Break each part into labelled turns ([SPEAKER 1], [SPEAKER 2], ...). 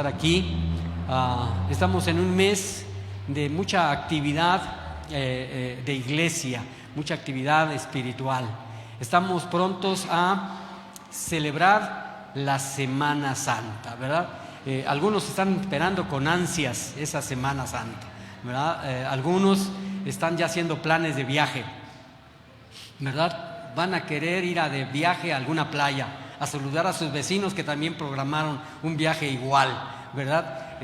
[SPEAKER 1] estar aquí. Estamos en un mes de mucha actividad de iglesia, mucha actividad espiritual. Estamos prontos a celebrar la Semana Santa, ¿verdad? Algunos están esperando con ansias esa Semana Santa, ¿verdad? Algunos están ya haciendo planes de viaje, ¿verdad? Van a querer ir de viaje a alguna playa, a saludar a sus vecinos que también programaron un viaje igual, ¿verdad?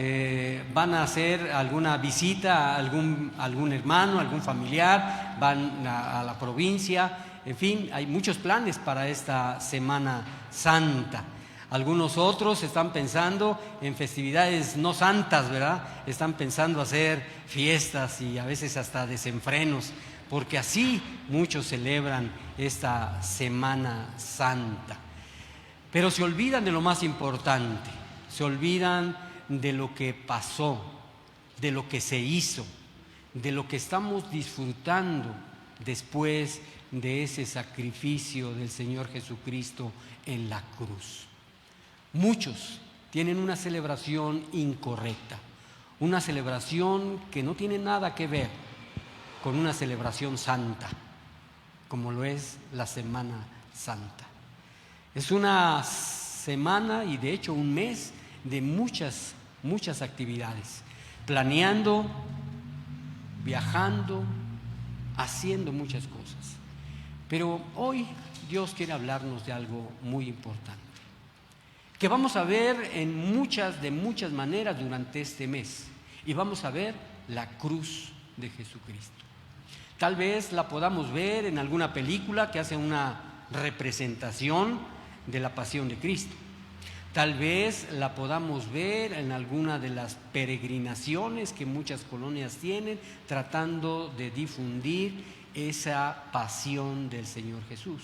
[SPEAKER 1] Van a hacer alguna visita a algún hermano, algún familiar, van a la provincia, en fin, hay muchos planes para esta Semana Santa. Algunos otros están pensando en festividades no santas, ¿verdad? Están pensando hacer fiestas y a veces hasta desenfrenos, porque así muchos celebran esta Semana Santa. Pero se olvidan de lo más importante, se olvidan de lo que pasó, de lo que se hizo, de lo que estamos disfrutando después de ese sacrificio del Señor Jesucristo en la cruz. Muchos tienen una celebración incorrecta, una celebración que no tiene nada que ver con una celebración santa, como lo es la Semana Santa. Es una semana y de hecho un mes de muchas actividades, planeando, viajando, haciendo muchas cosas. Pero hoy Dios quiere hablarnos de algo muy importante, que vamos a ver en muchas maneras durante este mes, y vamos a ver la cruz de Jesucristo. Tal vez la podamos ver en alguna película que hace una representación de la pasión de Cristo. Tal vez la podamos ver en alguna de las peregrinaciones que muchas colonias tienen, tratando de difundir esa pasión del Señor Jesús.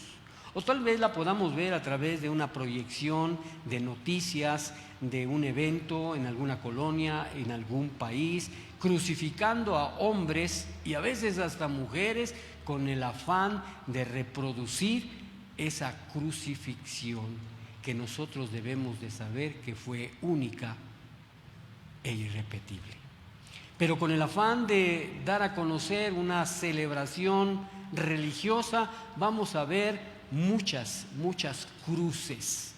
[SPEAKER 1] O tal vez la podamos ver a través de una proyección de noticias de un evento en alguna colonia, en algún país, crucificando a hombres y a veces hasta mujeres con el afán de reproducir esa crucifixión que nosotros debemos de saber que fue única e irrepetible. Pero con el afán de dar a conocer una celebración religiosa, vamos a ver muchas cruces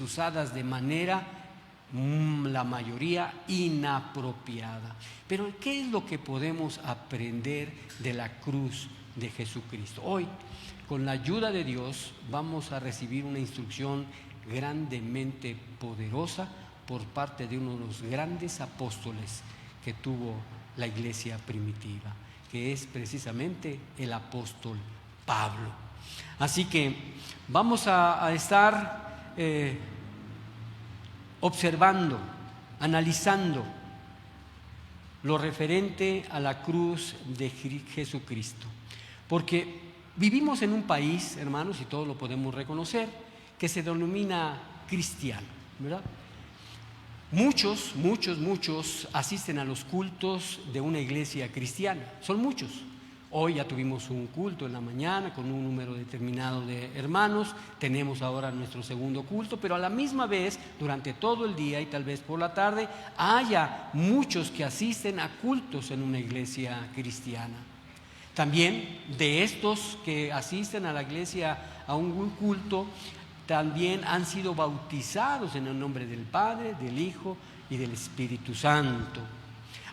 [SPEAKER 1] usadas de manera, la mayoría, inapropiada. Pero ¿qué es lo que podemos aprender de la cruz de Jesucristo? Hoy, con la ayuda de Dios, vamos a recibir una instrucción grandemente poderosa por parte de uno de los grandes apóstoles que tuvo la iglesia primitiva, que es precisamente el apóstol Pablo. Así que vamos a estar observando, analizando lo referente a la cruz de Jesucristo, porque vivimos en un país, hermanos, y todos lo podemos reconocer, que se denomina cristiano, ¿verdad? Muchos asisten a los cultos de una iglesia cristiana, son muchos. Hoy ya tuvimos un culto en la mañana con un número determinado de hermanos, tenemos ahora nuestro segundo culto, pero a la misma vez, durante todo el día y tal vez por la tarde, haya muchos que asisten a cultos en una iglesia cristiana. También de estos que asisten a la iglesia a un culto, también han sido bautizados en el nombre del Padre, del Hijo y del Espíritu Santo.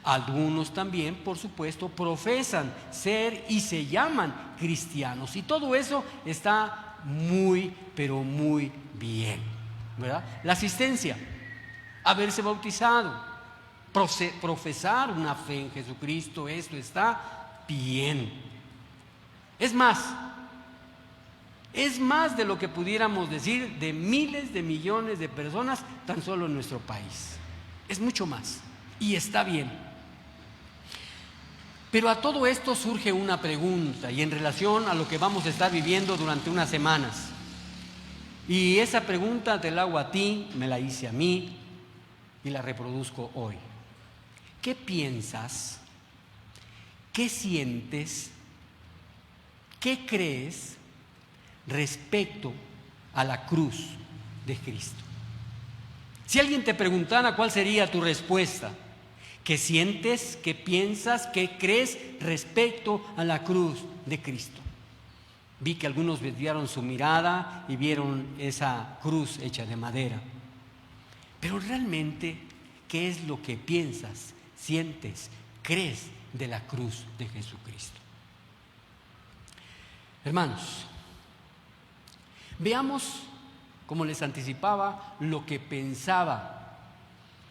[SPEAKER 1] Algunos también, por supuesto, profesan ser y se llaman cristianos, y todo eso está muy, pero muy bien, ¿verdad? La asistencia, haberse bautizado, profesar una fe en Jesucristo, esto está bien. Es más de lo que pudiéramos decir de miles de millones de personas tan solo en nuestro país. Es mucho más y está bien. Pero a todo esto surge una pregunta, y en relación a lo que vamos a estar viviendo durante unas semanas. Y esa pregunta te la hago a ti, me la hice a mí y la reproduzco hoy. ¿Qué piensas? ¿Qué sientes? ¿Qué crees respecto a la cruz de Cristo? Si alguien te preguntara cuál sería tu respuesta, ¿qué sientes, qué piensas, qué crees respecto a la cruz de Cristo? Vi que algunos desviaron su mirada y vieron esa cruz hecha de madera. Pero realmente, ¿qué es lo que piensas, sientes, crees de la cruz de Jesucristo? Hermanos, veamos, como les anticipaba, lo que pensaba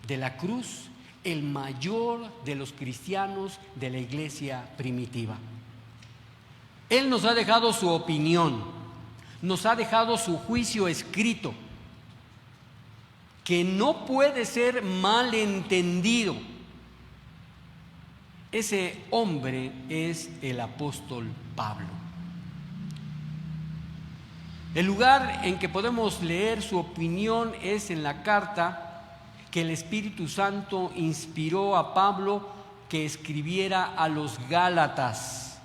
[SPEAKER 1] de la cruz el mayor de los cristianos de la iglesia primitiva. Él nos ha dejado su opinión, nos ha dejado su juicio escrito, que no puede ser malentendido. Ese hombre es el apóstol Pablo. El lugar en que podemos leer su opinión es en la carta que el Espíritu Santo inspiró a Pablo que escribiera a los Gálatas.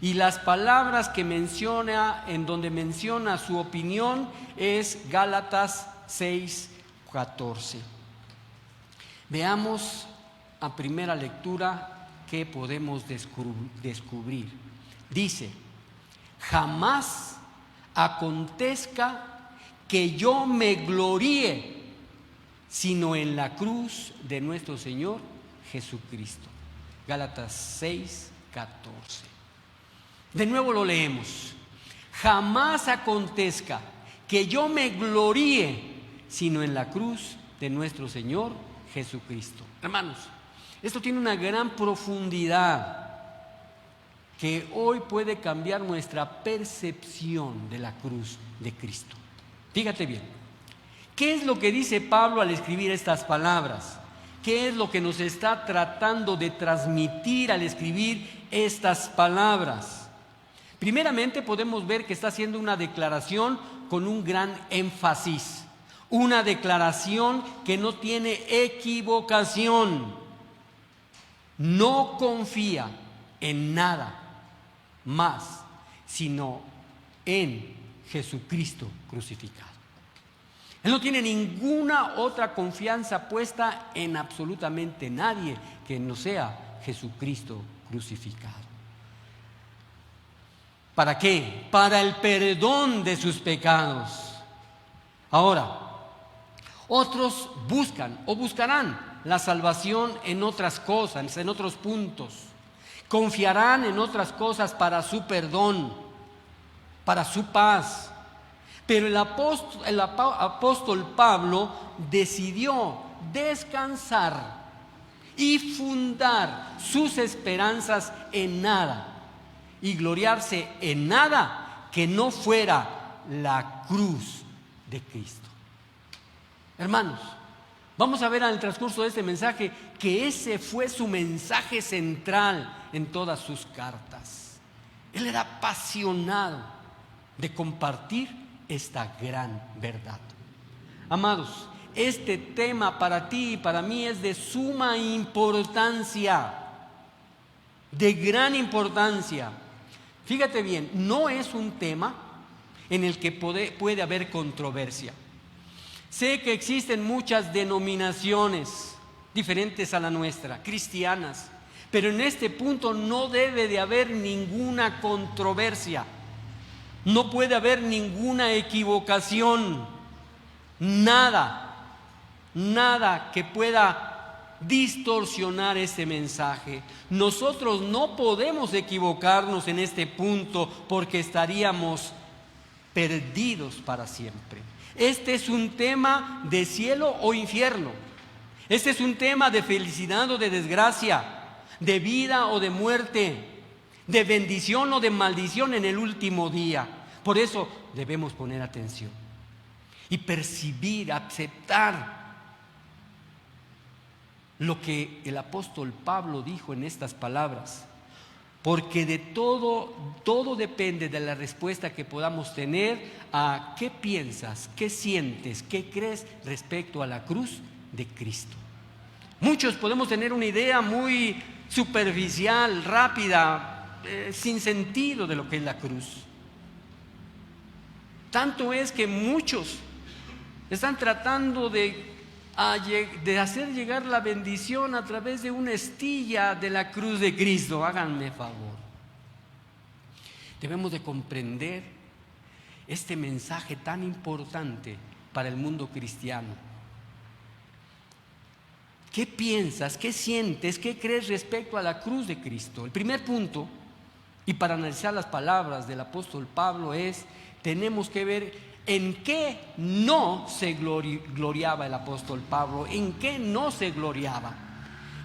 [SPEAKER 1] Y las palabras que menciona, en donde menciona su opinión, es Gálatas 6:14. Veamos a primera lectura qué podemos descubrir. Dice: jamás acontezca que yo me gloríe, sino en la cruz de nuestro Señor Jesucristo. Gálatas 6:14. De nuevo lo leemos: jamás acontezca que yo me gloríe, sino en la cruz de nuestro Señor Jesucristo. Hermanos, esto tiene una gran profundidad que hoy puede cambiar nuestra percepción de la cruz de Cristo. Fíjate bien, ¿qué es lo que dice Pablo al escribir estas palabras? ¿Qué es lo que nos está tratando de transmitir al escribir estas palabras? Primeramente podemos ver que está haciendo una declaración con un gran énfasis, una declaración que no tiene equivocación. No confía en nada más, sino en Jesucristo crucificado. Él no tiene ninguna otra confianza puesta en absolutamente nadie que no sea Jesucristo crucificado. ¿Para qué? Para el perdón de sus pecados. Ahora, otros buscan o buscarán la salvación en otras cosas, en otros puntos. Confiarán en otras cosas para su perdón, para su paz. Pero el apóstol Pablo decidió descansar y fundar sus esperanzas en nada y gloriarse en nada que no fuera la cruz de Cristo. Hermanos, vamos a ver en el transcurso de este mensaje que ese fue su mensaje central en todas sus cartas. Él era apasionado de compartir esta gran verdad. Amados, este tema para ti y para mí es de suma importancia, de gran importancia. Fíjate bien, no es un tema en el que puede haber controversia. Sé que existen muchas denominaciones diferentes a la nuestra, cristianas, pero en este punto no debe de haber ninguna controversia. No puede haber ninguna equivocación, nada que pueda distorsionar este mensaje. Nosotros no podemos equivocarnos en este punto porque estaríamos perdidos para siempre. Este es un tema de cielo o infierno. Este es un tema de felicidad o de desgracia, de vida o de muerte, de bendición o de maldición en el último día. Por eso debemos poner atención y percibir, aceptar lo que el apóstol Pablo dijo en estas palabras, porque de todo depende de la respuesta que podamos tener a qué piensas, qué sientes, qué crees respecto a la cruz de Cristo. Muchos podemos tener una idea muy superficial, rápida, sin sentido de lo que es la cruz. Tanto es que muchos están tratando de de hacer llegar la bendición a través de una estilla de la cruz de Cristo. Háganme favor. Debemos de comprender este mensaje tan importante para el mundo cristiano. ¿Qué piensas? ¿Qué sientes? ¿Qué crees respecto a la cruz de Cristo? El primer punto, y para analizar las palabras del apóstol Pablo, es: tenemos que ver en qué no se gloriaba el apóstol Pablo, en qué no se gloriaba.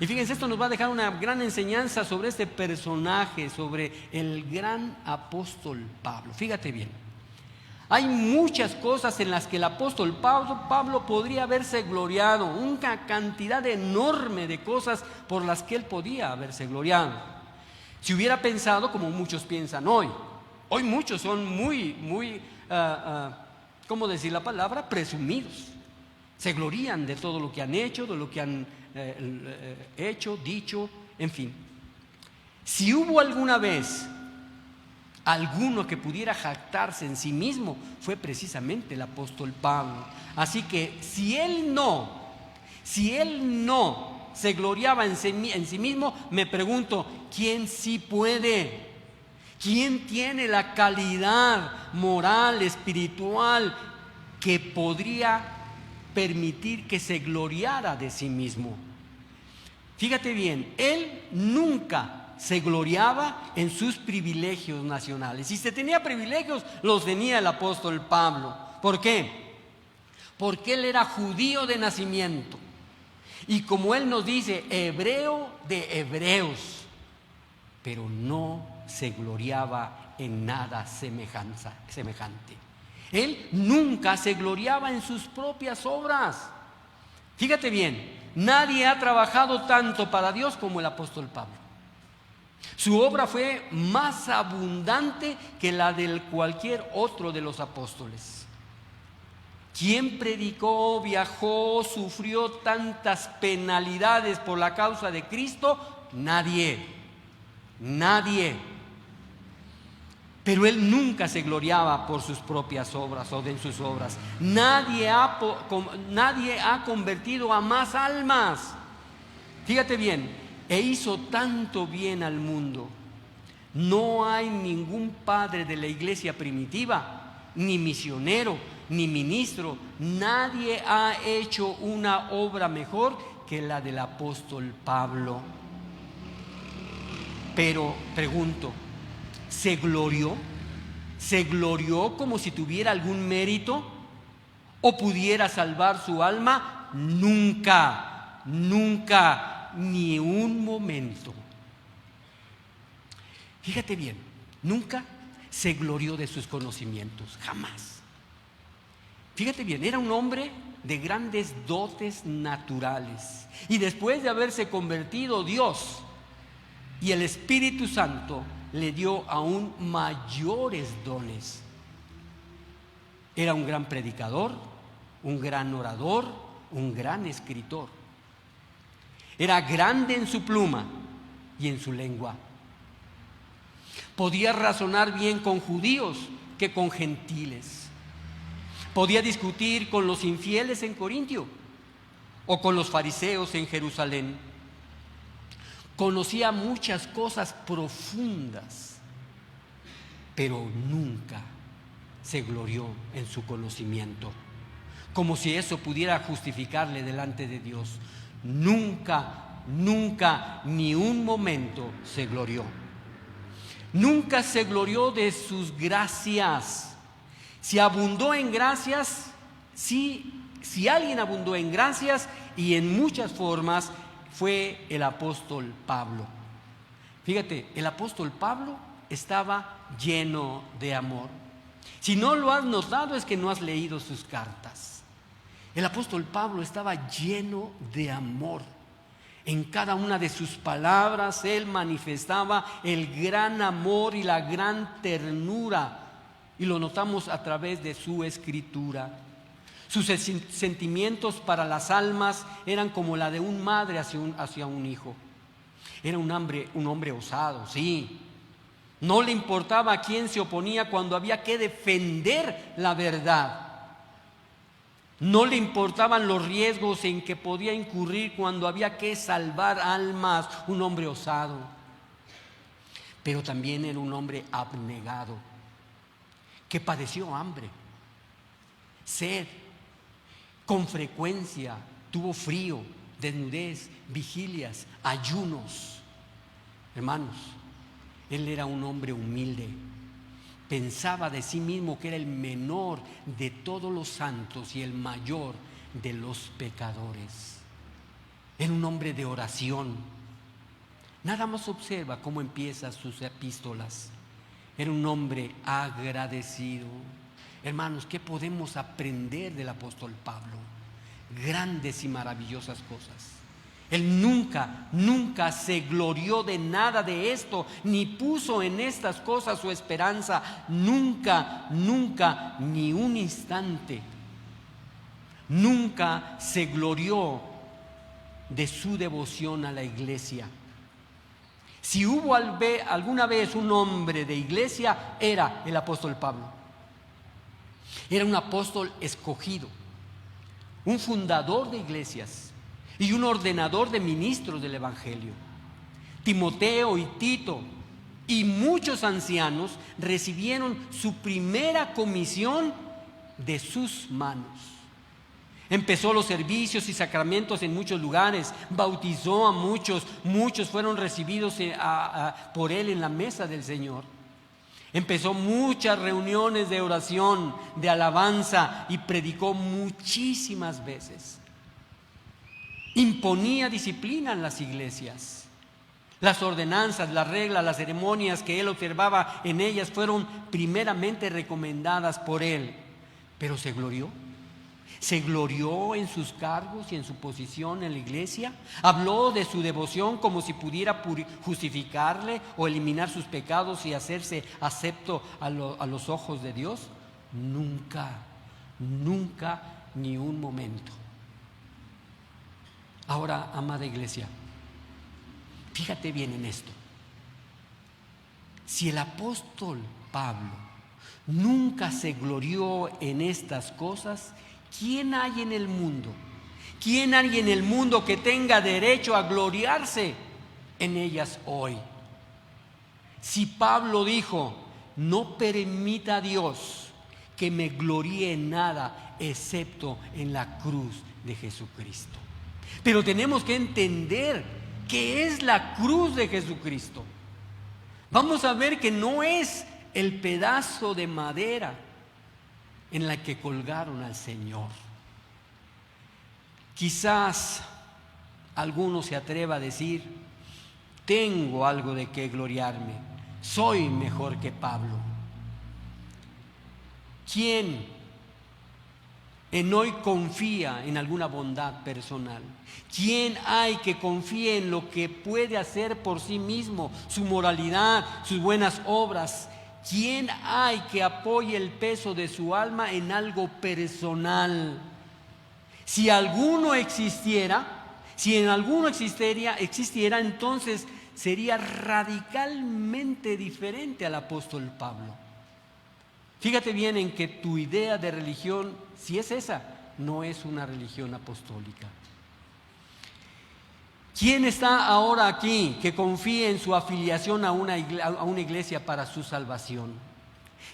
[SPEAKER 1] Y fíjense, esto nos va a dejar una gran enseñanza sobre este personaje, sobre el gran apóstol Pablo. Fíjate bien, hay muchas cosas en las que el apóstol Pablo podría haberse gloriado, una cantidad enorme de cosas por las que él podía haberse gloriado. Si hubiera pensado como muchos piensan hoy. Hoy muchos son muy, ¿cómo decir la palabra? Presumidos. Se glorían de todo lo que han hecho, de lo que han hecho, dicho, en fin. Si hubo alguna vez alguno que pudiera jactarse en sí mismo, fue precisamente el apóstol Pablo. Así que si él no se gloriaba en sí mismo, me pregunto, ¿quién sí puede? ¿Quién tiene la calidad moral, espiritual, que podría permitir que se gloriara de sí mismo? Fíjate bien, él nunca se gloriaba en sus privilegios nacionales. Si se tenía privilegios, los tenía el apóstol Pablo. ¿Por qué? Porque él era judío de nacimiento. Y como él nos dice, hebreo de hebreos. Pero no se gloriaba en nada semejante. Él nunca se gloriaba en sus propias obras. Fíjate bien, nadie ha trabajado tanto para Dios como el apóstol Pablo. Su obra fue más abundante que la de cualquier otro de los apóstoles. ¿Quién predicó, viajó, sufrió tantas penalidades por la causa de Cristo? Nadie. Pero él nunca se gloriaba por sus propias obras o de sus obras. Nadie ha convertido a más almas. Fíjate bien, e hizo tanto bien al mundo. No hay ningún padre de la iglesia primitiva, ni misionero, ni ministro. Nadie ha hecho una obra mejor que la del apóstol Pablo. Pero pregunto, ¿se glorió? ¿Se glorió como si tuviera algún mérito? ¿O pudiera salvar su alma? Nunca, ni un momento. Fíjate bien, nunca se glorió de sus conocimientos, jamás. Fíjate bien, era un hombre de grandes dotes naturales. Y después de haberse convertido, Dios y el Espíritu Santo le dio aún mayores dones. Era un gran predicador, un gran orador, un gran escritor. Era grande en su pluma y en su lengua. Podía razonar bien con judíos que con gentiles. Podía discutir con los infieles en Corintio o con los fariseos en Jerusalén. Conocía muchas cosas profundas, pero nunca se glorió en su conocimiento, como si eso pudiera justificarle delante de Dios. Nunca, ni un momento se glorió. Nunca se glorió de sus gracias. Si abundó en gracias, si alguien abundó en gracias y en muchas formas, fue el apóstol Pablo. Fíjate, el apóstol Pablo estaba lleno de amor. Si no lo has notado, es que no has leído sus cartas. El apóstol Pablo estaba lleno de amor. En cada una de sus palabras él manifestaba el gran amor y la gran ternura, y lo notamos a través de su escritura. Sus sentimientos para las almas eran como la de un madre hacia un hijo. Era un hombre osado, sí. No le importaba a quién se oponía cuando había que defender la verdad. No le importaban los riesgos en que podía incurrir cuando había que salvar almas. Un hombre osado, pero también era un hombre abnegado, que padeció hambre, sed, con frecuencia tuvo frío, desnudez, vigilias, ayunos. Hermanos, él era un hombre humilde. Pensaba de sí mismo que era el menor de todos los santos y el mayor de los pecadores. Era un hombre de oración. Nada más observa cómo empieza sus epístolas. Era un hombre agradecido. Hermanos, ¿qué podemos aprender del apóstol Pablo? Grandes y maravillosas cosas. Él nunca se glorió de nada de esto, ni puso en estas cosas su esperanza. Nunca, ni un instante. Nunca se glorió de su devoción a la iglesia. Si hubo alguna vez un hombre de iglesia, era el apóstol Pablo. Era un apóstol escogido, un fundador de iglesias y un ordenador de ministros del evangelio. Timoteo y Tito y muchos ancianos recibieron su primera comisión de sus manos. Empezó los servicios y sacramentos en muchos lugares, bautizó a muchos fueron recibidos por él en la mesa del Señor. Empezó muchas reuniones de oración, de alabanza, y predicó muchísimas veces. Imponía disciplina en las iglesias. Las ordenanzas, las reglas, las ceremonias que él observaba en ellas fueron primeramente recomendadas por él. Pero se glorió en sus cargos y en su posición en la iglesia. Habló de su devoción como si pudiera justificarle o eliminar sus pecados y hacerse acepto a los ojos de Dios. Nunca, ni un momento. Ahora, amada iglesia, fíjate bien en esto. Si el apóstol Pablo nunca se glorió en estas cosas, ¿quién hay en el mundo? ¿Quién hay en el mundo que tenga derecho a gloriarse en ellas hoy? Si Pablo dijo: no permita a Dios que me gloríe en nada excepto en la cruz de Jesucristo. Pero tenemos que entender qué es la cruz de Jesucristo. Vamos a ver que no es el pedazo de madera en la que colgaron al Señor. Quizás alguno se atreva a decir: tengo algo de qué gloriarme, soy mejor que Pablo. ¿Quién en hoy confía en alguna bondad personal? ¿Quién hay que confíe en lo que puede hacer por sí mismo, su moralidad, sus buenas obras? ¿Quién hay que apoye el peso de su alma en algo personal? Si alguno existiera, entonces sería radicalmente diferente al apóstol Pablo. Fíjate bien en que tu idea de religión, si es esa, no es una religión apostólica. ¿Quién está ahora aquí que confíe en su afiliación a una iglesia para su salvación?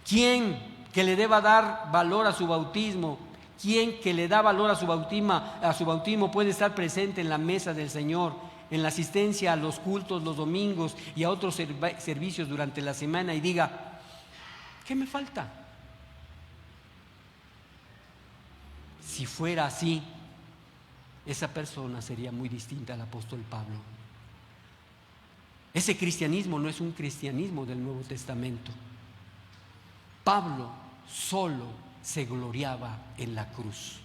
[SPEAKER 1] ¿Quién que le deba dar valor a su bautismo? ¿Quién que le da valor a su bautismo puede estar presente en la mesa del Señor, en la asistencia a los cultos los domingos y a otros servicios durante la semana y diga: ¿qué me falta? Si fuera así, esa persona sería muy distinta al apóstol Pablo. Ese cristianismo no es un cristianismo del Nuevo Testamento. Pablo solo se gloriaba en la cruz.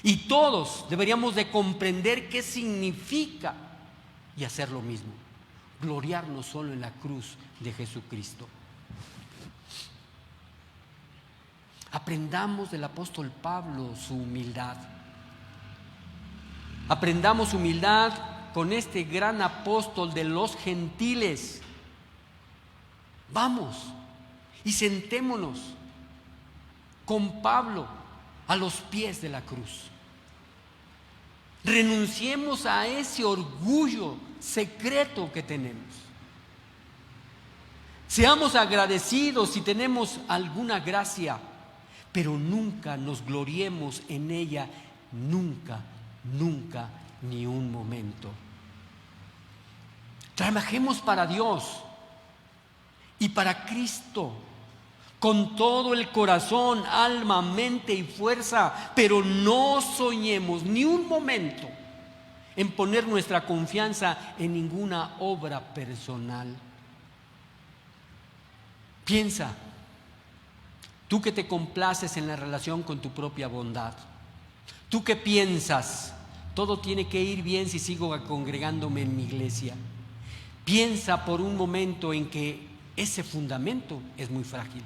[SPEAKER 1] Y todos deberíamos de comprender qué significa y hacer lo mismo. Gloriarnos solo en la cruz de Jesucristo. Aprendamos del apóstol Pablo su humildad. Aprendamos humildad con este gran apóstol de los gentiles. Vamos y sentémonos con Pablo a los pies de la cruz. Renunciemos a ese orgullo secreto que tenemos. Seamos agradecidos si tenemos alguna gracia, pero nunca nos gloriemos en ella, nunca, ni un momento. Trabajemos para Dios y para Cristo, con todo el corazón, alma, mente y fuerza, pero no soñemos ni un momento en poner nuestra confianza en ninguna obra personal. Piensa, tú que te complaces en la relación con tu propia bondad, tú que piensas, todo tiene que ir bien si sigo congregándome en mi iglesia. Piensa por un momento en que ese fundamento es muy frágil.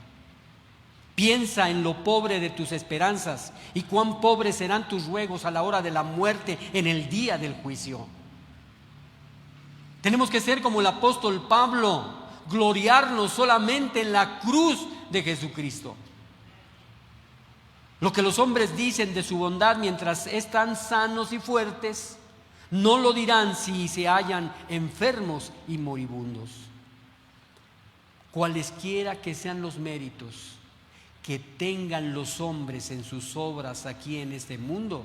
[SPEAKER 1] Piensa en lo pobre de tus esperanzas y cuán pobres serán tus ruegos a la hora de la muerte, en el día del juicio. Tenemos que ser como el apóstol Pablo, gloriarnos solamente en la cruz de Jesucristo. Lo que los hombres dicen de su bondad mientras están sanos y fuertes, no lo dirán si se hallan enfermos y moribundos. Cualesquiera que sean los méritos que tengan los hombres en sus obras aquí en este mundo,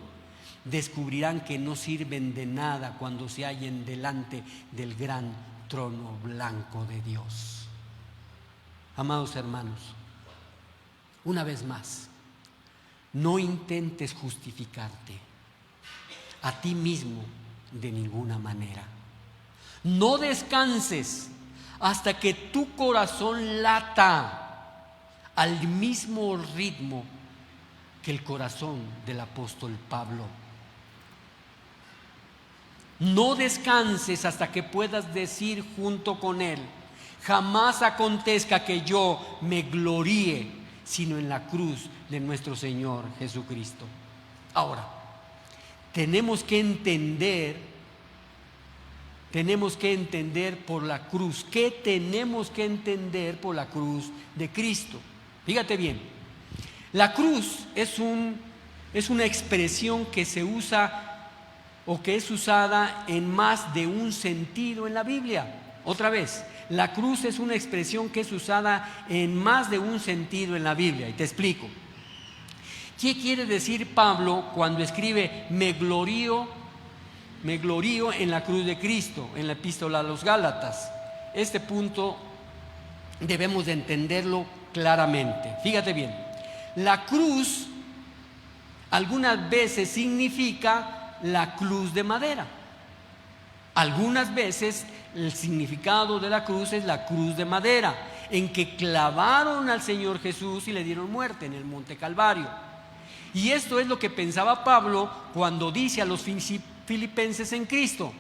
[SPEAKER 1] descubrirán que no sirven de nada cuando se hallen delante del gran trono blanco de Dios. Amados hermanos, una vez más, no intentes justificarte a ti mismo de ninguna manera. No descanses hasta que tu corazón lata al mismo ritmo que el corazón del apóstol Pablo. No descanses hasta que puedas decir junto con él: jamás acontezca que yo me gloríe sino en la cruz de nuestro Señor Jesucristo. Ahora, tenemos que entender por la cruz. ¿Qué tenemos que entender por la cruz de Cristo? Fíjate bien, la cruz es una expresión que se usa o que es usada en más de un sentido en la Biblia. Otra vez, la cruz es una expresión que es usada en más de un sentido en la Biblia, y te explico. ¿Qué quiere decir Pablo cuando escribe me glorío en la cruz de Cristo en la epístola a los Gálatas? Este punto debemos de entenderlo claramente. Fíjate bien, la cruz algunas veces significa la cruz de madera. Algunas veces el significado de la cruz es la cruz de madera, en que clavaron al Señor Jesús y le dieron muerte en el monte Calvario. Y esto es lo que pensaba Pablo cuando dice a los filipenses en Cristo: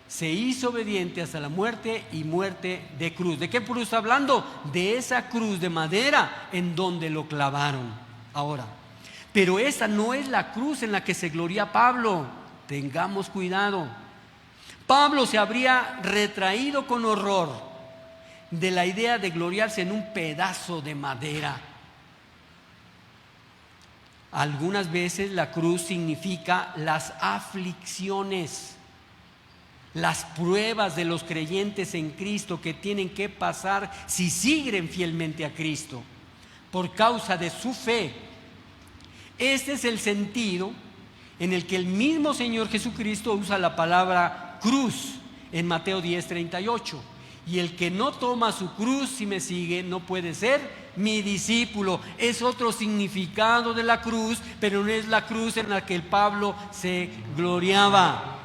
[SPEAKER 1] se hizo obediente hasta la muerte y muerte de cruz. ¿De qué cruz está hablando? De esa cruz de madera en donde lo clavaron. Ahora, pero esa no es la cruz en la que se gloria Pablo. Tengamos cuidado. Pablo se habría retraído con horror de la idea de gloriarse en un pedazo de madera. Algunas veces la cruz significa las aflicciones, las pruebas de los creyentes en Cristo que tienen que pasar si siguen fielmente a Cristo por causa de su fe. Este es el sentido en el que el mismo Señor Jesucristo usa la palabra cruz en Mateo 10:38. Y el que no toma su cruz y me sigue no puede ser mi discípulo. Es otro significado de la cruz, pero no es la cruz en la que el Pablo se gloriaba.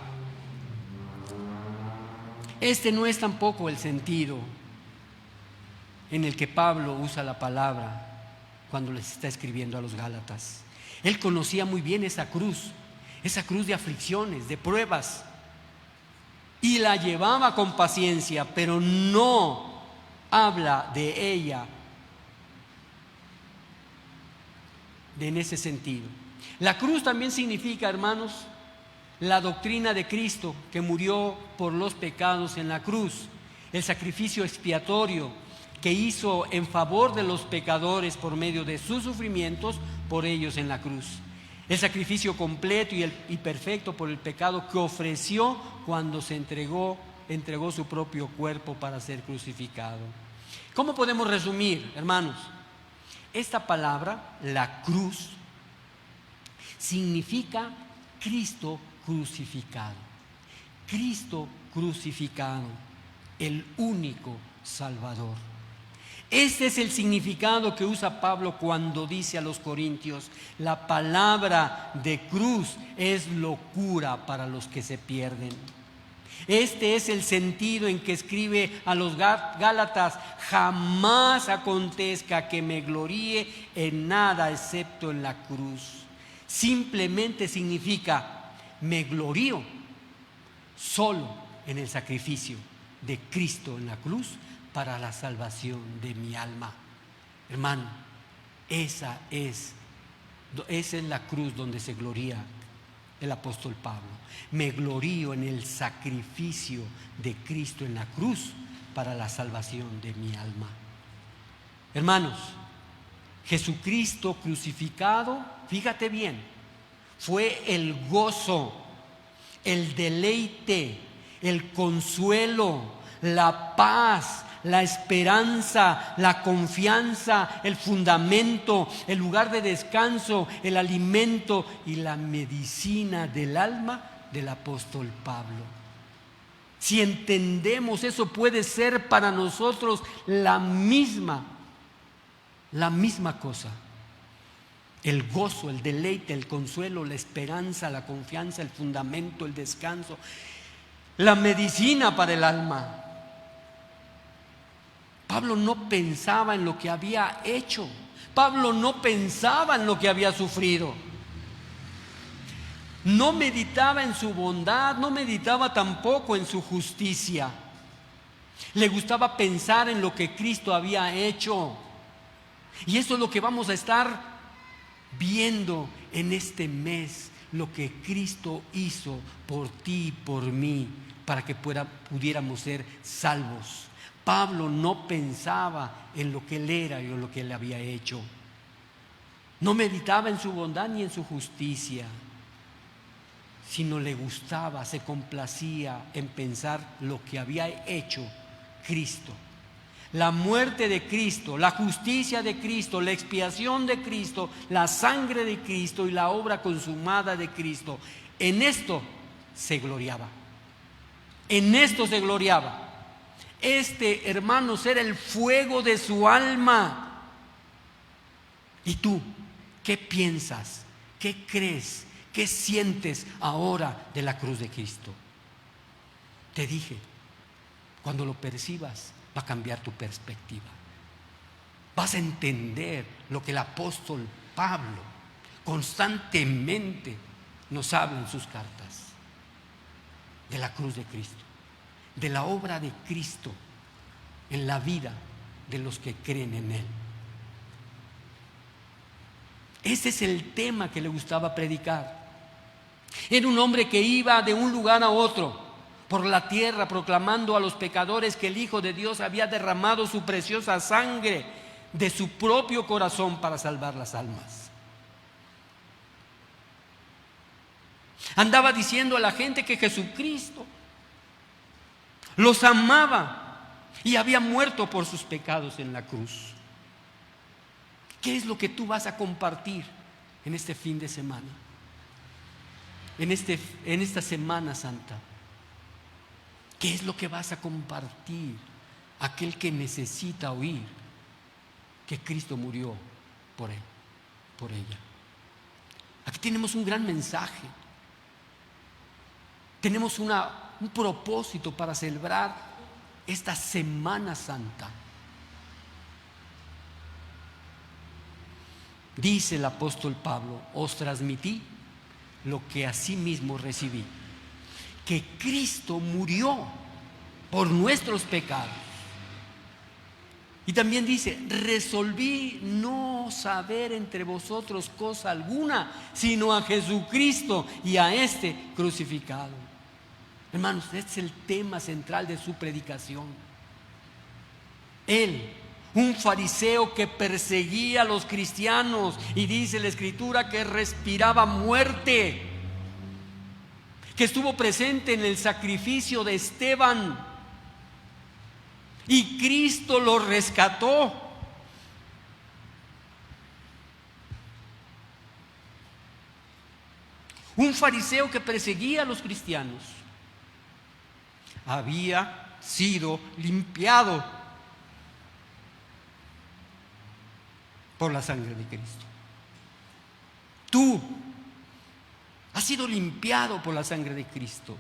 [SPEAKER 1] Este no es tampoco el sentido en el que Pablo usa la palabra cuando les está escribiendo a los Gálatas. Él conocía muy bien esa cruz de aflicciones, de pruebas, y la llevaba con paciencia, pero no habla de ella en ese sentido. La cruz también significa, hermanos, la doctrina de Cristo que murió por los pecados en la cruz, el sacrificio expiatorio que hizo en favor de los pecadores por medio de sus sufrimientos por ellos en la cruz. El sacrificio completo y perfecto por el pecado que ofreció cuando se entregó su propio cuerpo para ser crucificado. ¿Cómo podemos resumir, hermanos? Esta palabra, la cruz, significa Cristo crucificado. Cristo crucificado, el único Salvador. Este es el significado que usa Pablo cuando dice a los corintios: la palabra de cruz es locura para los que se pierden. Este es el sentido en que escribe a los Gálatas: jamás acontezca que me gloríe en nada excepto en la cruz. Simplemente significa: me glorío solo en el sacrificio de Cristo en la cruz para la salvación de mi alma. Hermano, esa es la cruz donde se gloría el apóstol Pablo. Me glorío en el sacrificio de Cristo en la cruz para la salvación de mi alma. Hermanos, Jesucristo crucificado, fíjate bien, fue el gozo, el deleite, el consuelo, la paz, la esperanza, la confianza, el fundamento, el lugar de descanso, el alimento y la medicina del alma del apóstol Pablo. Si entendemos eso, puede ser para nosotros la misma cosa. El gozo, el deleite, el consuelo, la esperanza, la confianza, el fundamento, el descanso, la medicina para el alma. Pablo no pensaba en lo que había hecho. Pablo no pensaba en lo que había sufrido. No meditaba en su bondad, no meditaba tampoco en su justicia. Le gustaba pensar en lo que Cristo había hecho. Y eso es lo que vamos a estar viendo en este mes, lo que Cristo hizo por ti y por mí, para que pudiéramos ser salvos. Pablo no pensaba en lo que él era y en lo que él había hecho. No meditaba en su bondad ni en su justicia, sino le gustaba, se complacía en pensar lo que había hecho Cristo. La muerte de Cristo, la justicia de Cristo, la expiación de Cristo, la sangre de Cristo y la obra consumada de Cristo. En esto se gloriaba. En esto se gloriaba. Hermanos, era el fuego de su alma. ¿Y tú qué piensas? ¿Qué crees? ¿Qué sientes ahora de la cruz de Cristo? Te dije, cuando lo percibas, va a cambiar tu perspectiva. Vas a entender lo que el apóstol Pablo constantemente nos habla en sus cartas, de la cruz de Cristo, de la obra de Cristo en la vida de los que creen en Él. Ese es el tema que le gustaba predicar. Era un hombre que iba de un lugar a otro por la tierra proclamando a los pecadores que el Hijo de Dios había derramado su preciosa sangre de su propio corazón para salvar las almas. Andaba diciendo a la gente que Jesucristo los amaba y había muerto por sus pecados en la cruz. ¿Qué es lo que tú vas a compartir en este fin de semana? En esta Semana Santa. ¿Qué es lo que vas a compartir a aquel que necesita oír que Cristo murió por él, por ella? Aquí tenemos un gran mensaje. Tenemos un propósito para celebrar esta Semana Santa. Dice el apóstol Pablo: os transmití lo que asimismo recibí, que Cristo murió por nuestros pecados. Y también dice: resolví no saber entre vosotros cosa alguna, sino a Jesucristo y a este crucificado. Hermanos, este es el tema central de su predicación. Él, un fariseo que perseguía a los cristianos, y dice la Escritura que respiraba muerte, que estuvo presente en el sacrificio de Esteban, y Cristo lo rescató. Un fariseo que perseguía a los cristianos había sido limpiado por la sangre de Cristo. Tú has sido limpiado por la sangre de Cristo.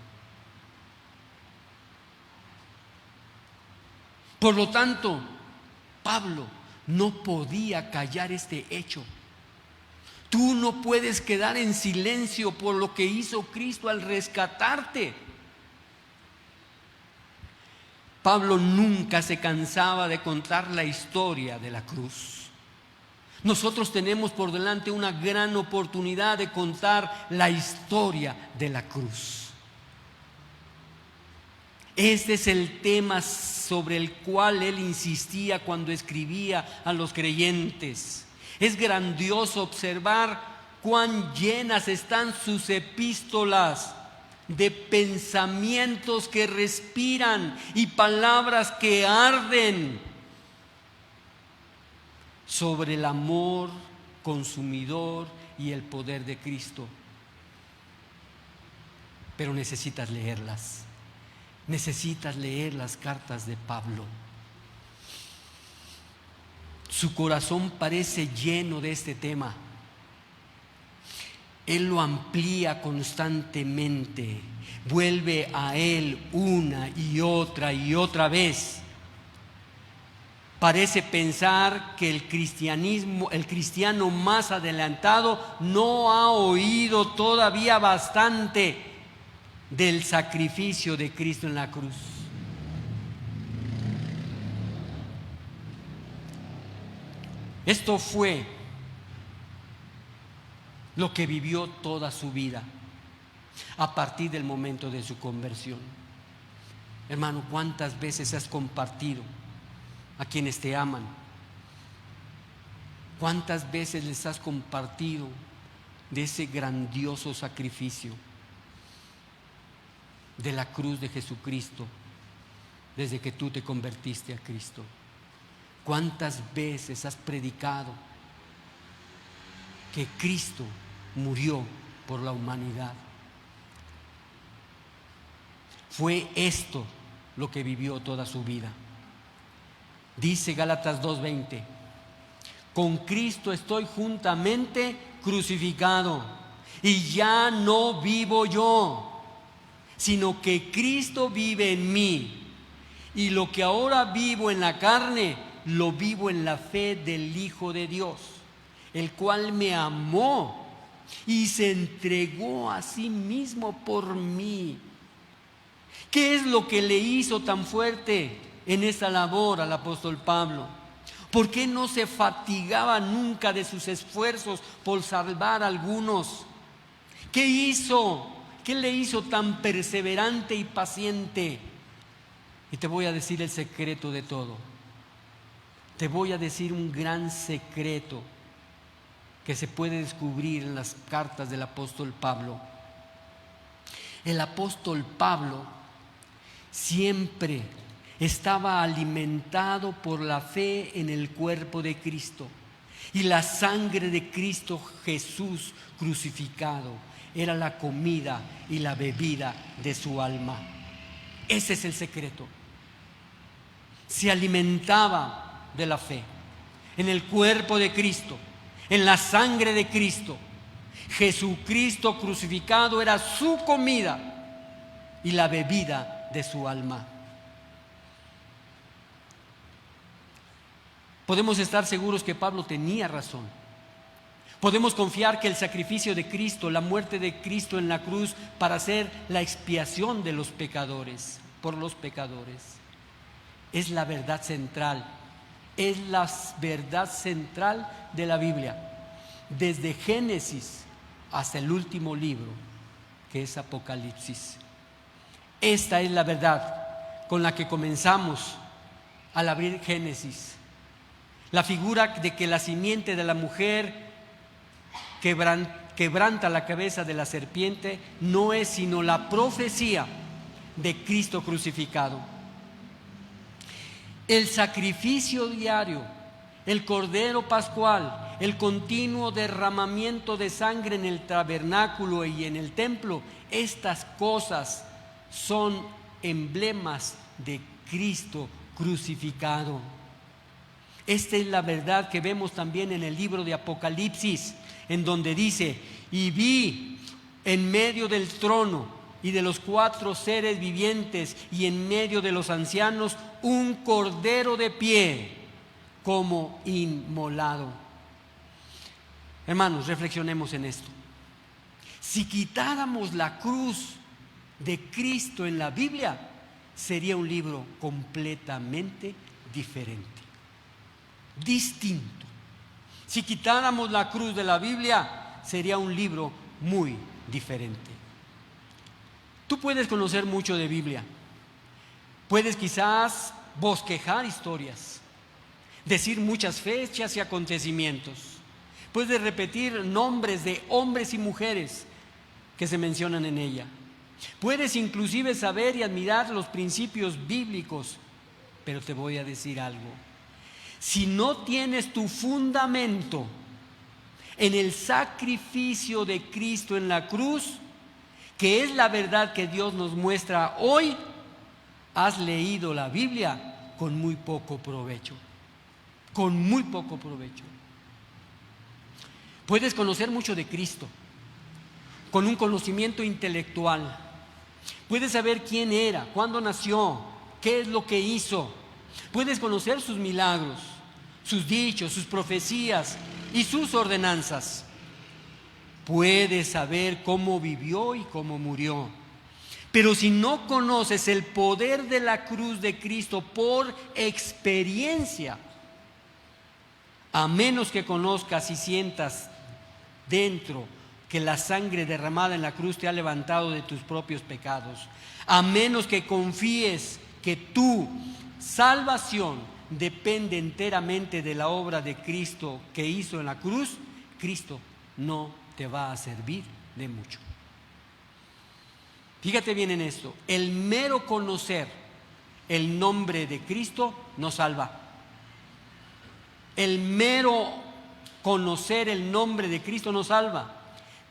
[SPEAKER 1] Por lo tanto, Pablo no podía callar este hecho. Tú no puedes quedar en silencio por lo que hizo Cristo al rescatarte. Pablo nunca se cansaba de contar la historia de la cruz. Nosotros tenemos por delante una gran oportunidad de contar la historia de la cruz. Este es el tema sobre el cual él insistía cuando escribía a los creyentes. Es grandioso observar cuán llenas están sus epístolas de pensamientos que respiran y palabras que arden sobre el amor consumidor y el poder de Cristo. Pero necesitas leerlas. Necesitas leer las cartas de Pablo. Su corazón parece lleno de este tema. Él lo amplía constantemente, vuelve a él una y otra vez. Parece pensar que el cristiano más adelantado no ha oído todavía bastante del sacrificio de Cristo en la cruz. Esto fue lo que vivió toda su vida a partir del momento de su conversión. Hermano, ¿cuántas veces has compartido a quienes te aman? ¿Cuántas veces les has compartido de ese grandioso sacrificio de la cruz de Jesucristo desde que tú te convertiste a Cristo? ¿Cuántas veces has predicado que Cristo murió por la humanidad? Fue esto lo que vivió toda su vida. Dice Gálatas 2:20: con Cristo estoy juntamente crucificado, y ya no vivo yo, sino que Cristo vive en mí. Y lo que ahora vivo en la carne, lo vivo en la fe del Hijo de Dios, el cual me amó y se entregó a sí mismo por mí. ¿Qué es lo que le hizo tan fuerte en esa labor al apóstol Pablo? ¿Por qué no se fatigaba nunca de sus esfuerzos por salvar a algunos? ¿Qué hizo? ¿Qué le hizo tan perseverante y paciente? Y te voy a decir el secreto de todo. Te voy a decir un gran secreto que se puede descubrir en las cartas del apóstol Pablo. El apóstol Pablo siempre estaba alimentado por la fe en el cuerpo de Cristo y la sangre de Cristo Jesús crucificado era la comida y la bebida de su alma. Ese es el secreto. Se alimentaba de la fe en el cuerpo de Cristo, en la sangre de Cristo. Jesucristo crucificado era su comida y la bebida de su alma. Podemos estar seguros que Pablo tenía razón. Podemos confiar que el sacrificio de Cristo, la muerte de Cristo en la cruz para hacer la expiación de los pecadores, por los pecadores, es la verdad central. Es la verdad central de la Biblia, desde Génesis hasta el último libro, que es Apocalipsis. Esta es la verdad con la que comenzamos al abrir Génesis. La figura de que la simiente de la mujer quebranta la cabeza de la serpiente no es sino la profecía de Cristo crucificado. El sacrificio diario, el cordero pascual, el continuo derramamiento de sangre en el tabernáculo y en el templo, estas cosas son emblemas de Cristo crucificado. Esta es la verdad que vemos también en el libro de Apocalipsis, en donde dice: y vi en medio del trono y de los 4 seres vivientes y en medio de los ancianos un cordero de pie como inmolado. Hermanos, reflexionemos en esto. Si quitáramos la cruz de Cristo en la Biblia, sería un libro completamente diferente, distinto. Si quitáramos la cruz de la Biblia, sería un libro muy diferente. Tú puedes conocer mucho de Biblia, puedes quizás bosquejar historias, decir muchas fechas y acontecimientos, puedes repetir nombres de hombres y mujeres que se mencionan en ella, puedes inclusive saber y admirar los principios bíblicos, pero te voy a decir algo: si no tienes tu fundamento en el sacrificio de Cristo en la cruz, que es la verdad que Dios nos muestra hoy, has leído la Biblia con muy poco provecho. Con muy poco provecho. Puedes conocer mucho de Cristo, con un conocimiento intelectual. Puedes saber quién era, cuándo nació, qué es lo que hizo. Puedes conocer sus milagros, sus dichos, sus profecías y sus ordenanzas. Puedes saber cómo vivió y cómo murió. Pero si no conoces el poder de la cruz de Cristo por experiencia, a menos que conozcas y sientas dentro que la sangre derramada en la cruz te ha levantado de tus propios pecados, a menos que confíes que tu salvación depende enteramente de la obra de Cristo que hizo en la cruz, Cristo no te va a servir de mucho. Fíjate bien en esto: el mero conocer el nombre de Cristo no salva. El mero conocer el nombre de Cristo no salva.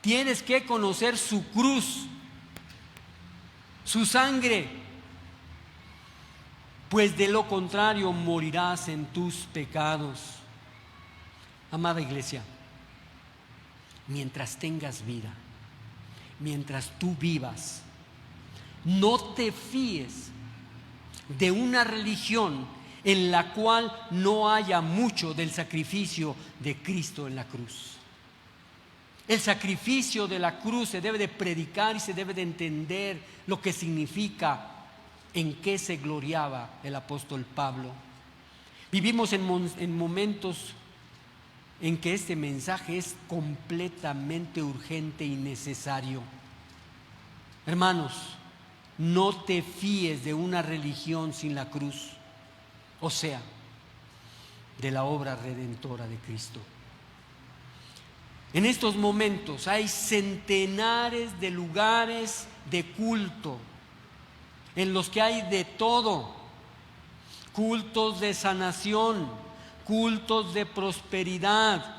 [SPEAKER 1] Tienes que conocer su cruz, su sangre, pues de lo contrario morirás en tus pecados. Amada iglesia, mientras tengas vida, mientras tú vivas, no te fíes de una religión en la cual no haya mucho del sacrificio de Cristo en la cruz. El sacrificio de la cruz se debe de predicar y se debe de entender lo que significa, en qué se gloriaba el apóstol Pablo. Vivimos en momentos en que este mensaje es completamente urgente y necesario. Hermanos, no te fíes de una religión sin la cruz, o sea, de la obra redentora de Cristo. En estos momentos hay centenares de lugares de culto en los que hay de todo: cultos de sanación, cultos de prosperidad,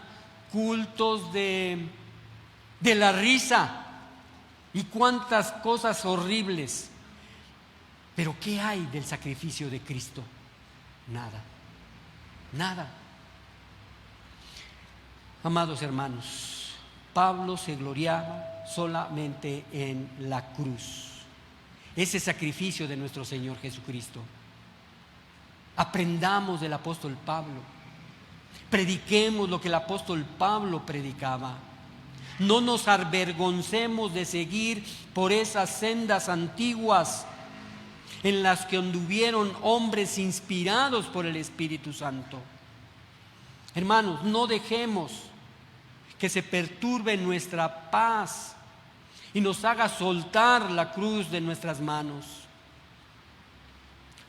[SPEAKER 1] cultos de la risa y cuántas cosas horribles. Pero ¿qué hay del sacrificio de Cristo? Nada, nada. Amados hermanos, Pablo se gloriaba solamente en la cruz, ese sacrificio de nuestro Señor Jesucristo. Aprendamos del apóstol Pablo, prediquemos lo que el apóstol Pablo predicaba. No nos avergoncemos de seguir por esas sendas antiguas en las que anduvieron hombres inspirados por el Espíritu Santo. Hermanos, no dejemos que se perturbe nuestra paz y nos haga soltar la cruz de nuestras manos.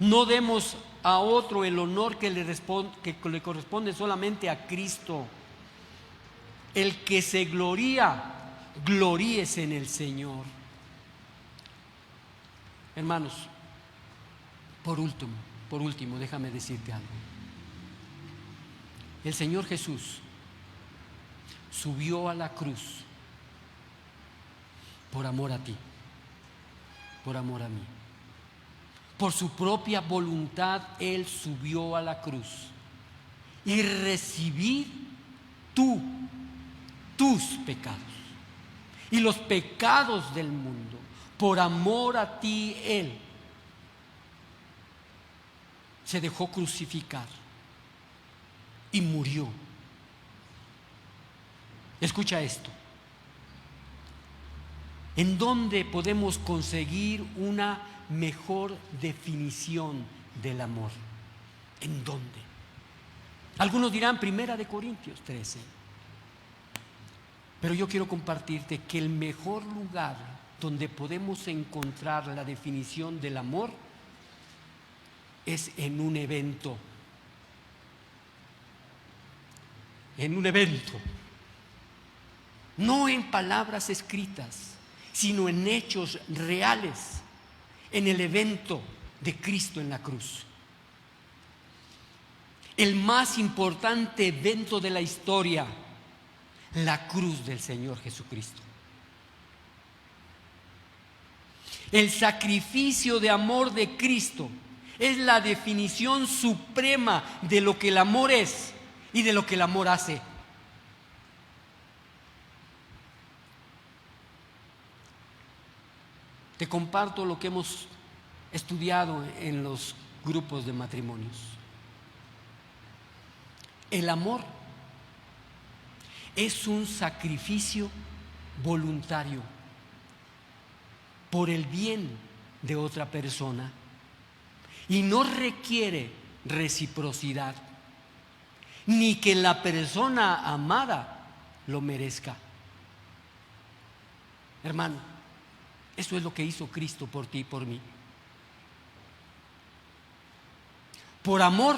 [SPEAKER 1] No demos a otro el honor que le corresponde solamente a Cristo. El que se gloría, gloríese en el Señor. Hermanos, por último, déjame decirte algo. El Señor Jesús subió a la cruz por amor a ti, por amor a mí. Por su propia voluntad Él subió a la cruz y recibir tus pecados y los pecados del mundo. Por amor a ti Él se dejó crucificar y murió. Escucha esto. ¿En dónde podemos conseguir una mejor definición del amor? ¿En dónde? Algunos dirán 1 Corintios 13. Pero yo quiero compartirte que el mejor lugar donde podemos encontrar la definición del amor es en un evento. En un evento. No en palabras escritas, sino en hechos reales, en el evento de Cristo en la cruz. El más importante evento de la historia, la cruz del Señor Jesucristo. El sacrificio de amor de Cristo es la definición suprema de lo que el amor es y de lo que el amor hace. Te comparto lo que hemos estudiado en los grupos de matrimonios. El amor es un sacrificio voluntario por el bien de otra persona y no requiere reciprocidad, ni que la persona amada lo merezca. Hermano, eso es lo que hizo Cristo por ti y por mí. Por amor,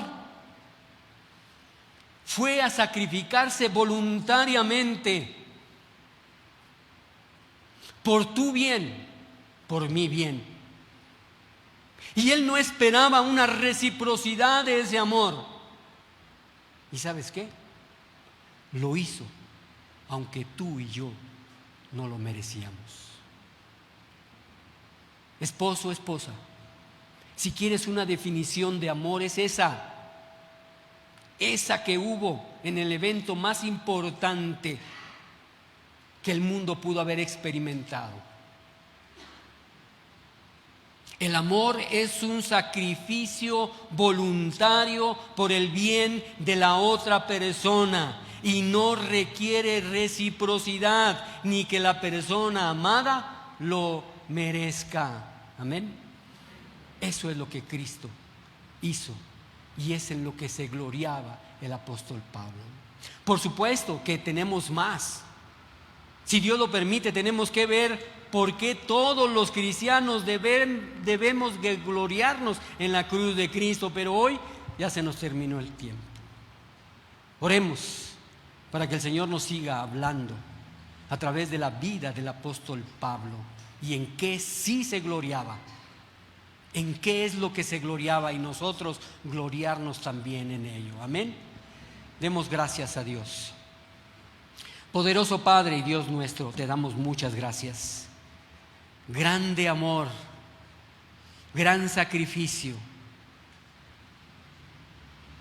[SPEAKER 1] fue a sacrificarse voluntariamente por tu bien, por mi bien. Y Él no esperaba una reciprocidad de ese amor. ¿Y sabes qué? Lo hizo, aunque tú y yo no lo merecíamos. Esposo, esposa, si quieres una definición de amor, es esa que hubo en el evento más importante que el mundo pudo haber experimentado. El amor es un sacrificio voluntario por el bien de la otra persona y no requiere reciprocidad ni que la persona amada lo merezca. Amén. Eso es lo que Cristo hizo y es en lo que se gloriaba el apóstol Pablo. Por supuesto que tenemos más. Si Dios lo permite, tenemos que ver por qué todos los cristianos debemos de gloriarnos en la cruz de Cristo. Pero hoy ya se nos terminó el tiempo. Oremos para que el Señor nos siga hablando a través de la vida del apóstol Pablo y en qué sí se gloriaba. En qué es lo que se gloriaba y nosotros gloriarnos también en ello. Amén. Demos gracias a Dios. Poderoso Padre y Dios nuestro, te damos muchas gracias. Grande amor, gran sacrificio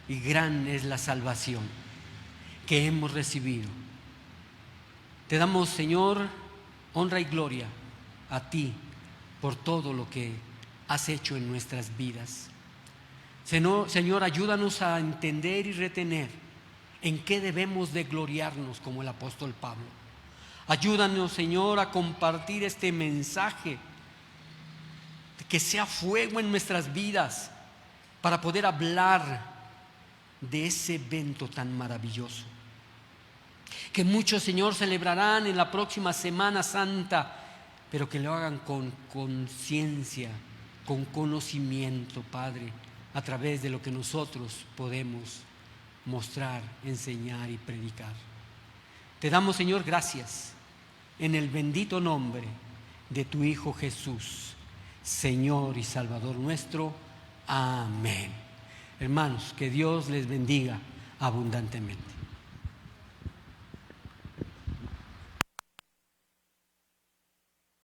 [SPEAKER 1] y gran es la salvación que hemos recibido. Te damos, Señor, honra y gloria a ti por todo lo que has hecho en nuestras vidas. Señor, ayúdanos a entender y retener en qué debemos de gloriarnos como el apóstol Pablo. Ayúdanos, Señor, a compartir este mensaje, que sea fuego en nuestras vidas para poder hablar de ese evento tan maravilloso. Que muchos, Señor, celebrarán en la próxima Semana Santa, pero que lo hagan con conciencia, con conocimiento, Padre, a través de lo que nosotros podemos mostrar, enseñar y predicar. Te damos, Señor, gracias en el bendito nombre de tu Hijo Jesús, Señor y Salvador nuestro. Amén. Hermanos, que Dios les bendiga abundantemente.